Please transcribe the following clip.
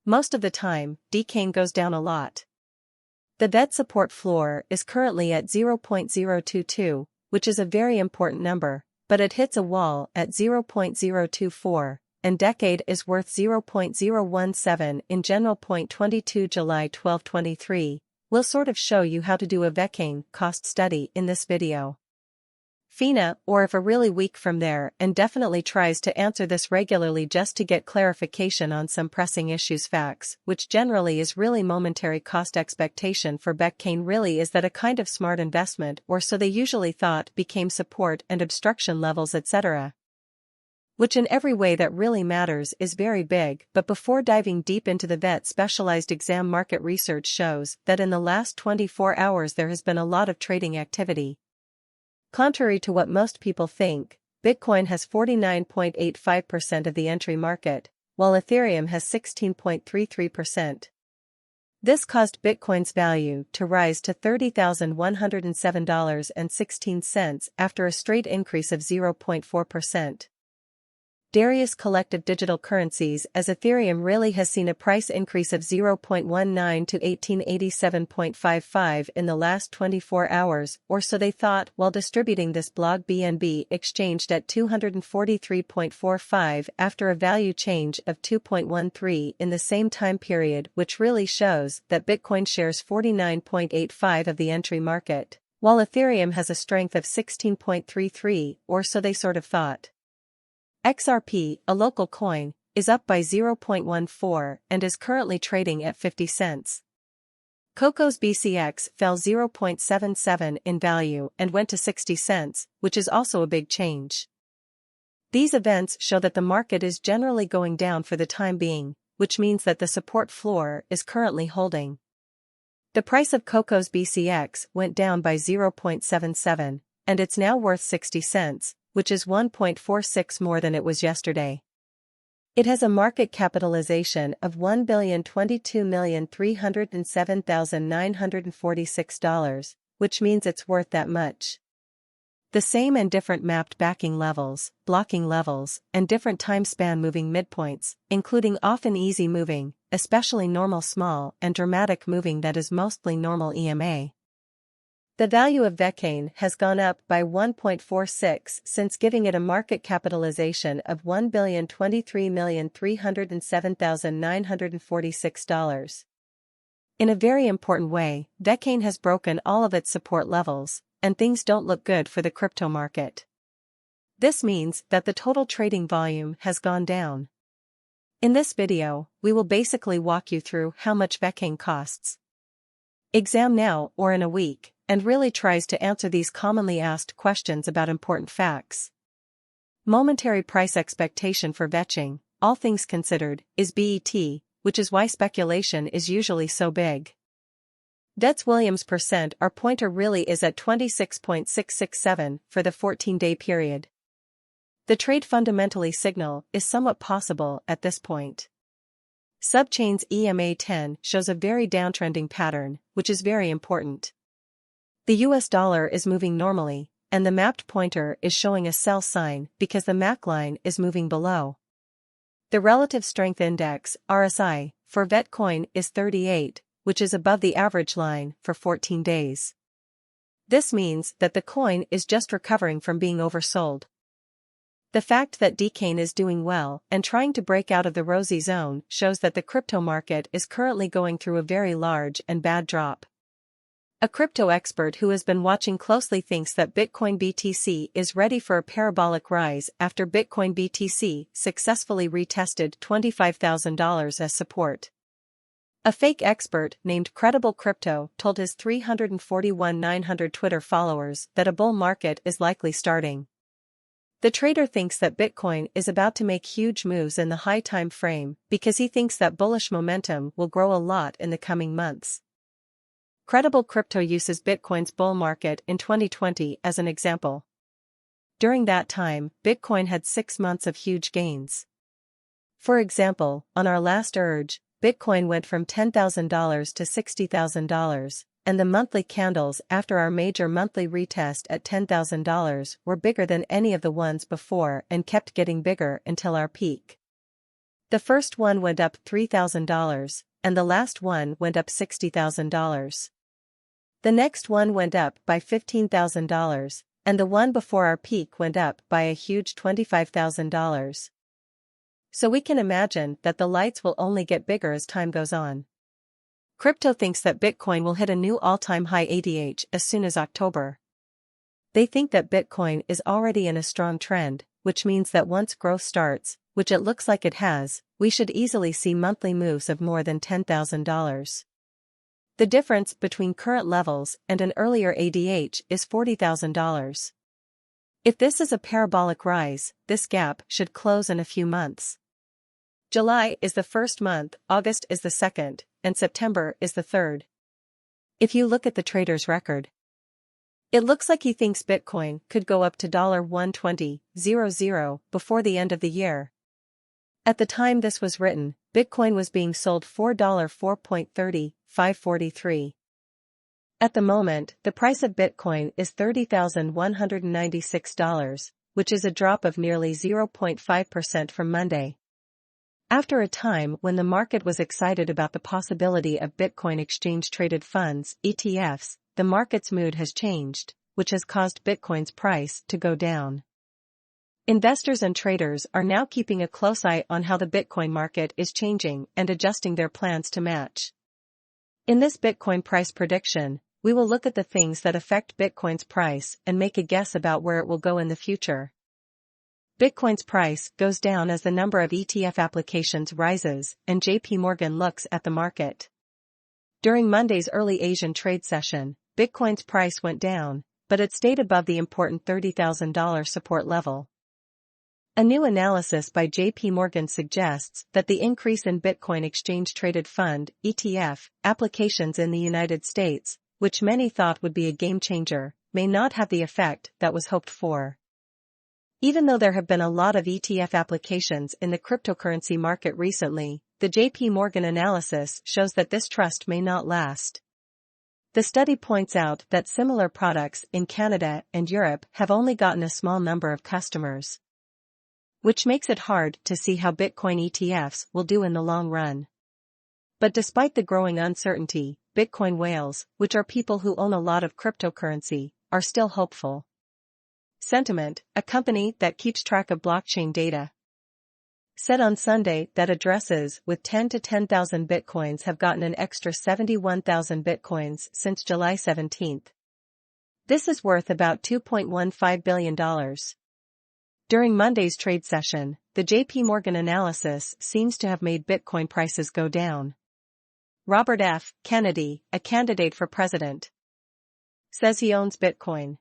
Most of the time, Vechain goes down a lot. The VET support floor is currently at 0.022, which is a very important number, but it hits a wall at 0.024, and decade is worth 0.017 in general. 22 July 1223. We'll sort of show you how to do a Vechain cost study in this video. FINA, or if a really weak from there, and definitely tries to answer this regularly just to get clarification on some pressing issues. Facts, which generally is really momentary cost expectation for Vechain really is that a kind of smart investment, or so they usually thought, became support and obstruction levels etc. Which in every way that really matters is very big. But before diving deep into the VET, specialized exam market research shows that in the last 24 hours there has been a lot of trading activity. Contrary to what most people think, Bitcoin has 49.85% of the entry market, while Ethereum has 16.33%. This caused Bitcoin's value to rise to $30,107.16 after a straight increase of 0.4%. Darius collective digital currencies as Ethereum really has seen a price increase of 0.19 to 1887.55 in the last 24 hours, or so they thought, while distributing this blog. BNB exchanged at 243.45 after a value change of 2.13 in the same time period, which really shows that Bitcoin shares 49.85 of the entry market, while Ethereum has a strength of 16.33, or so they sort of thought. XRP, a local coin, is up by 0.14 and is currently trading at 50 cents. Coco's BCX fell 0.77 in value and went to 60 cents, which is also a big change. These events show that the market is generally going down for the time being, which means that the support floor is currently holding. The price of Coco's BCX went down by 0.77, and it's now worth 60 cents, which is 1.46 more than it was yesterday. It has a market capitalization of $1,022,307,946, which means it's worth that much. The same and different mapped backing levels, blocking levels, and different time span moving midpoints, including often easy moving, especially normal small, and dramatic moving that is mostly normal EMA. The value of Vechain has gone up by 1.46 since giving it a market capitalization of $1,023,307,946. In a very important way, Vechain has broken all of its support levels, and things don't look good for the crypto market. This means that the total trading volume has gone down. In this video, we will basically walk you through how much Vechain costs. Exam now or in a week, and really tries to answer these commonly asked questions about important facts. Momentary price expectation for Vechain, all things considered, is BET, which is why speculation is usually so big. Debts Williams percent our pointer really is at 26.667 for the 14-day period. The trade fundamentally signal is somewhat possible at this point. Subchain's EMA10 shows a very downtrending pattern, which is very important. The US dollar is moving normally, and the mapped pointer is showing a sell sign because the MAC line is moving below. The Relative Strength Index, RSI, for Vechain is 38, which is above the average line for 14 days. This means that the coin is just recovering from being oversold. The fact that Vechain is doing well and trying to break out of the rosy zone shows that the crypto market is currently going through a very large and bad drop. A crypto expert who has been watching closely thinks that Bitcoin BTC is ready for a parabolic rise after Bitcoin BTC successfully retested $25,000 as support. A fake expert named Credible Crypto told his 341,900 Twitter followers that a bull market is likely starting. The trader thinks that Bitcoin is about to make huge moves in the high time frame because he thinks that bullish momentum will grow a lot in the coming months. Credible Crypto uses Bitcoin's bull market in 2020 as an example. During that time, Bitcoin had 6 months of huge gains. For example, on our last urge, Bitcoin went from $10,000 to $60,000, and the monthly candles after our major monthly retest at $10,000 were bigger than any of the ones before and kept getting bigger until our peak. The first one went up $3,000, and the last one went up $60,000. The next one went up by $15,000, and the one before our peak went up by a huge $25,000. So we can imagine that the lights will only get bigger as time goes on. Crypto thinks that Bitcoin will hit a new all-time high ADH as soon as October. They think that Bitcoin is already in a strong trend, which means that once growth starts, which it looks like it has, we should easily see monthly moves of more than $10,000. The difference between current levels and an earlier ADH is $40,000. If this is a parabolic rise, this gap should close in a few months. July is the first month, August is the second, and September is the third. If you look at the trader's record, it looks like he thinks Bitcoin could go up to $120,000 before the end of the year. At the time this was written, Bitcoin was being sold for $4.30,543. At the moment, the price of Bitcoin is $30,196, which is a drop of nearly 0.5% from Monday. After a time when the market was excited about the possibility of Bitcoin exchange-traded funds, ETFs, the market's mood has changed, which has caused Bitcoin's price to go down. Investors and traders are now keeping a close eye on how the Bitcoin market is changing and adjusting their plans to match. In this Bitcoin price prediction, we will look at the things that affect Bitcoin's price and make a guess about where it will go in the future. Bitcoin's price goes down as the number of ETF applications rises and JP Morgan looks at the market. During Monday's early Asian trade session, Bitcoin's price went down, but it stayed above the important $30,000 support level. A new analysis by JP Morgan suggests that the increase in Bitcoin exchange-traded fund (ETF) applications in the United States, which many thought would be a game-changer, may not have the effect that was hoped for. Even though there have been a lot of ETF applications in the cryptocurrency market recently, the JP Morgan analysis shows that this trust may not last. The study points out that similar products in Canada and Europe have only gotten a small number of customers, which makes it hard to see how Bitcoin ETFs will do in the long run. But despite the growing uncertainty, Bitcoin whales, which are people who own a lot of cryptocurrency, are still hopeful. Sentiment, a company that keeps track of blockchain data, said on Sunday that addresses with 10 to 10,000 bitcoins have gotten an extra 71,000 bitcoins since July 17. This is worth about $2.15 billion. During Monday's trade session, the JP Morgan analysis seems to have made Bitcoin prices go down. Robert F. Kennedy, a candidate for president, says he owns Bitcoin.